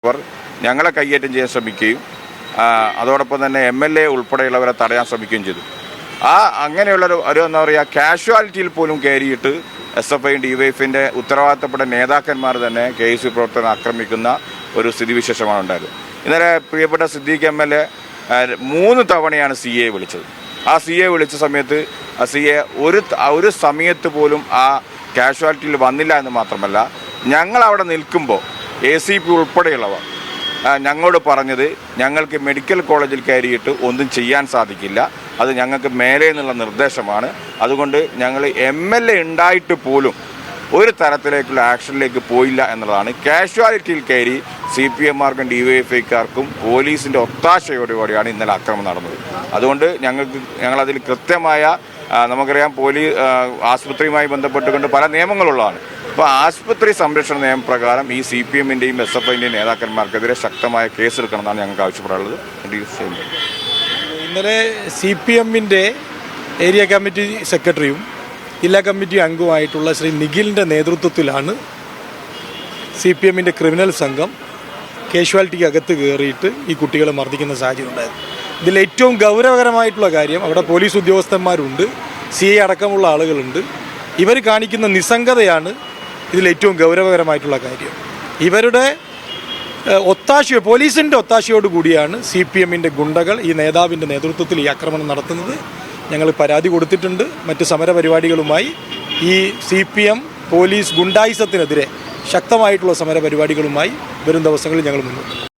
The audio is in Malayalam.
അവർ ഞങ്ങളെ കയ്യേറ്റം ചെയ്യാൻ ശ്രമിക്കുകയും അതോടൊപ്പം തന്നെ MLA ഉൾപ്പെടെയുള്ളവരെ തടയാൻ ശ്രമിക്കുകയും ചെയ്തു. അങ്ങനെയുള്ള ഒരു എന്താ പറയുക കാഷ്വാലിറ്റിയിൽ പോലും കയറിയിട്ട് SFI DYFന്റെ ഉത്തരവാദിത്തപ്പെട്ട നേതാക്കന്മാർ തന്നെ KSU പ്രവർത്തനം ആക്രമിക്കുന്ന ഒരു സ്ഥിതിവിശേഷമാണ് ഉണ്ടായത്. ഇന്നലെ പ്രിയപ്പെട്ട സിദ്ദീഖ് MLA 3 തവണയാണ് CA വിളിച്ചത്. ആ CA വിളിച്ച സമയത്ത് CA ഒരു സമയത്ത് പോലും ആ കാഷ്വാലിറ്റിയിൽ വന്നില്ല എന്ന് മാത്രമല്ല, ഞങ്ങൾ അവിടെ നിൽക്കുമ്പോൾ ACP ഉൾപ്പെടെയുള്ളവർ ഞങ്ങളോട് പറഞ്ഞത് ഞങ്ങൾക്ക് മെഡിക്കൽ കോളേജിൽ കയറിയിട്ട് ഒന്നും ചെയ്യാൻ സാധിക്കില്ല, അത് ഞങ്ങൾക്ക് മേലെ നിന്നുള്ള നിർദ്ദേശമാണ്, അതുകൊണ്ട് ഞങ്ങൾ MLA ഉണ്ടായിട്ട് പോലും ഒരു തരത്തിലേക്കുള്ള ആക്ഷനിലേക്ക് പോയില്ല എന്നുള്ളതാണ്. കാഷ്വാലിറ്റിയിൽ കയറി CPMമാർക്കും DYFIക്കാർക്കും പോലീസിൻ്റെ ഒത്താശയോടുകൂടിയാണ് ഇന്നലെ ആക്രമണം നടന്നത്. അതുകൊണ്ട് ഞങ്ങളതിൽ കൃത്യമായ നമുക്കറിയാം, ആശുപത്രിയുമായി ബന്ധപ്പെട്ടുകൊണ്ട് പല നിയമങ്ങളുള്ളതാണ്. അപ്പോൾ ആശുപത്രി സംരക്ഷണ നിയമപ്രകാരം ഈ CPMൻ്റെയും SFIൻ്റെയും നേതാക്കന്മാർക്കെതിരെ ശക്തമായ കേസെടുക്കണമെന്നാണ് ഞങ്ങൾക്ക് ആവശ്യപ്പെടാനുള്ളത്. ഇന്നലെ CPMൻ്റെ ഏരിയ കമ്മിറ്റി സെക്രട്ടറിയും ജില്ലാ കമ്മിറ്റി അംഗവുമായിട്ടുള്ള ശ്രീ നിഖിലിൻ്റെ നേതൃത്വത്തിലാണ് CPMൻ്റെ ക്രിമിനൽ സംഘം കാഷ്വാലിറ്റിക്ക് അകത്ത് കയറിയിട്ട് ഈ കുട്ടികളെ മർദ്ദിക്കുന്ന സാഹചര്യം ഉണ്ടായത്. ഇതിൽ ഏറ്റവും ഗൗരവകരമായിട്ടുള്ള കാര്യം, അവിടെ പോലീസ് ഉദ്യോഗസ്ഥന്മാരുണ്ട്, CI അടക്കമുള്ള ആളുകളുണ്ട്. ഇവർ കാണിക്കുന്ന നിസ്സംഗതയാണ് ഇതിലേറ്റവും ഗൗരവകരമായിട്ടുള്ള കാര്യം. ഇവരുടെ പോലീസിൻ്റെ ഒത്താശയോടുകൂടിയാണ് CPMൻ്റെ ഗുണ്ടകൾ ഈ നേതാവിൻ്റെ നേതൃത്വത്തിൽ ഈ ആക്രമണം നടത്തുന്നത്. ഞങ്ങൾ പരാതി കൊടുത്തിട്ടുണ്ട്. മറ്റ് സമരപരിപാടികളുമായി ഈ CPM പോലീസ് ഗുണ്ടായിസത്തിനെതിരെ ശക്തമായിട്ടുള്ള സമരപരിപാടികളുമായി വരും ദിവസങ്ങളിൽ ഞങ്ങൾ മുന്നോട്ട്